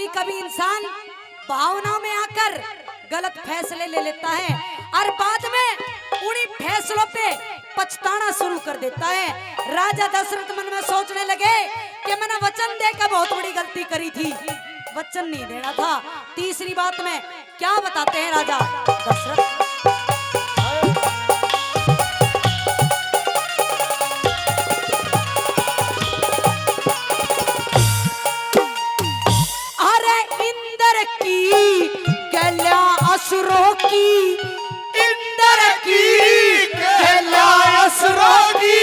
कभी कभी इंसान भावनाओं में आकर गलत फैसले ले लेता है और बाद में उन्हीं फैसलों पे पछताना शुरू कर देता है। राजा दशरथ मन में सोचने लगे कि मैंने वचन देकर बहुत बड़ी गलती करी थी, वचन नहीं देना था। तीसरी बात में क्या बताते हैं राजा दशरथ, असुरों की, इंद्र की कहला असुरों की,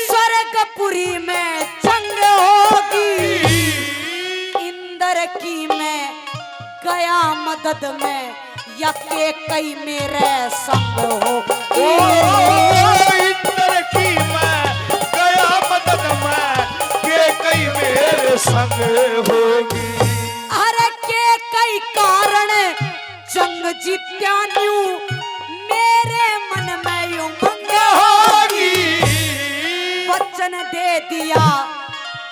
स्वर्गपुरी में जंग होगी। इंद्र की मैं गया मदद में, या के कई मेरे संग होगी। इंद्र की मैं गया मदद में, के कई मेरे संग होगी। अरे के कई कारण जंग जीत्यान्यू, मेरे मन में यूं मंग होगी। वचन दे दिया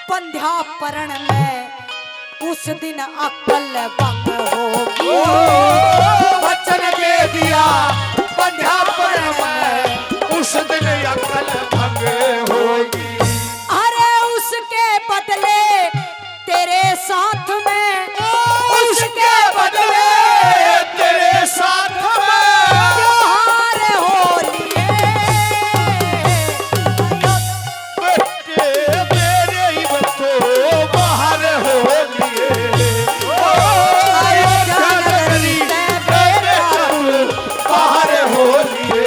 पंध्यापरण में, उस दिन अकल भंग होगी। वचन दे दिया पंध्यापरण में, उस दिन अकल भंग होगी। अरे उसके बदले तेरे साथ में, उसके बदले तेरे साथ में त्योहार होलिए। बेटे मेरे ही बच्चों बाहर होलिए। अयोध्या नगरी मेरे बाहर होलिए।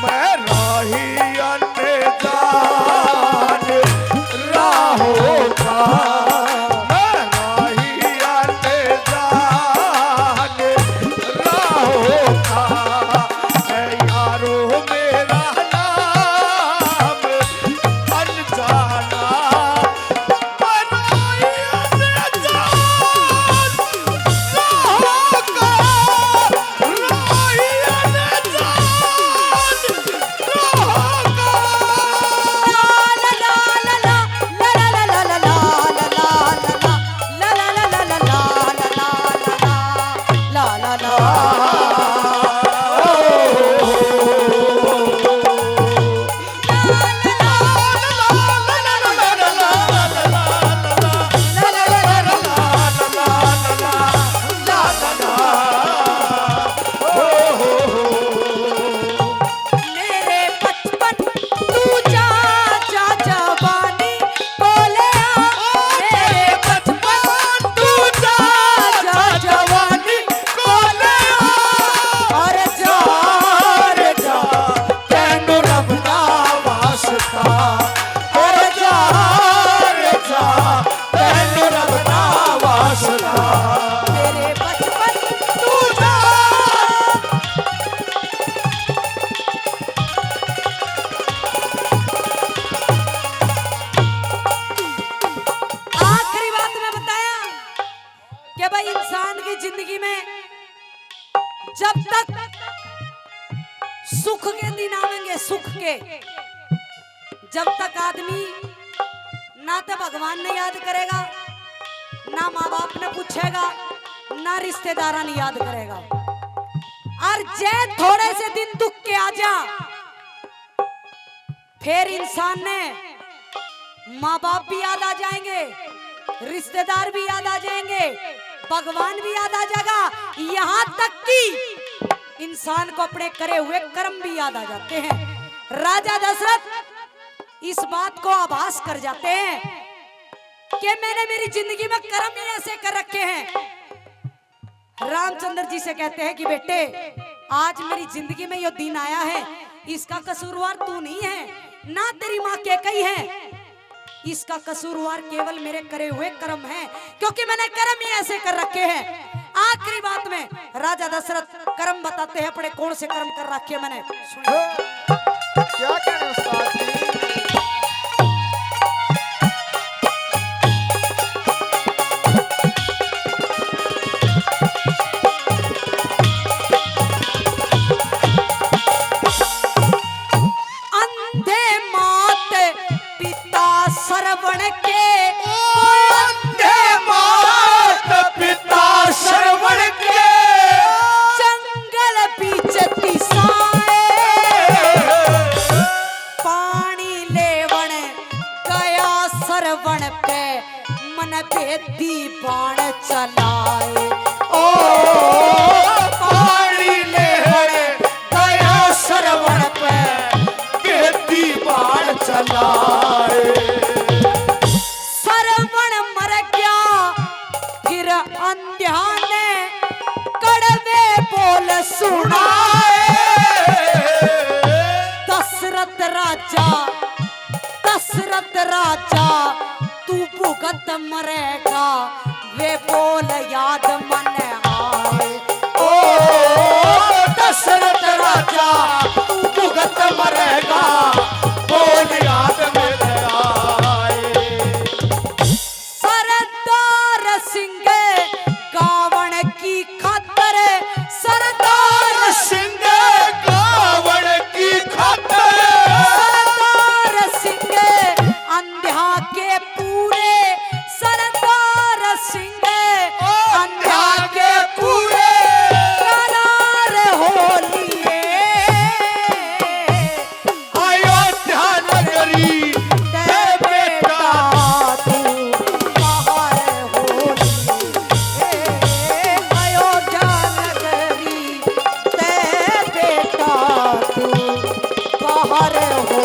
मैं राही अनजान राहों का, जिंदगी में जब तक सुख के दिन आवेंगे, सुख के, जब तक आदमी ना तो भगवान ने याद करेगा, ना माँ बाप ने पूछेगा, ना रिश्तेदारा ने याद करेगा। और जे थोड़े से दिन दुख के आ जा, फिर इंसान ने माँ बाप भी याद आ जाएंगे, रिश्तेदार भी याद आ जाएंगे, भगवान भी याद आ जाएगा, यहाँ तक कि इंसान को अपने करे हुए कर्म भी याद आ जाते हैं। राजा दशरथ इस बात को आभास कर जाते हैं कि मैंने मेरी जिंदगी में कर्म ही ऐसे कर रखे हैं। रामचंद्र जी से कहते हैं कि बेटे, आज मेरी जिंदगी में ये दिन आया है, इसका कसूरवार तू नहीं है, ना तेरी माँ के कई है, इसका कसूरवार केवल मेरे करे हुए कर्म हैं, क्योंकि मैंने कर्म ही ऐसे कर रखे हैं। आखिरी बात में राजा दशरथ कर्म बताते हैं, अपने कौन से कर्म कर रखे मैंने, क्या कह रहे उस्ताद जी? श्रवण के अंधे मात सुनाए। दशरथ राजा तू भुगत मरेगा, वे बोल याद मन आए। ओ दशरथ राजा तू भुगत मरेगा, बोल याद में आए। सरदार सिंह गावण की खातर, सरदार सिंह गावण की खातर, सरदार सिंह अंध्या के पूरे, सरदार सिंह अंध्या के पूरे करार हो लिए। अयोध्या नगरी ते बेटा तू बाहर हो लिए। अयोध्या नगरी ते बेटा तू बाहर हो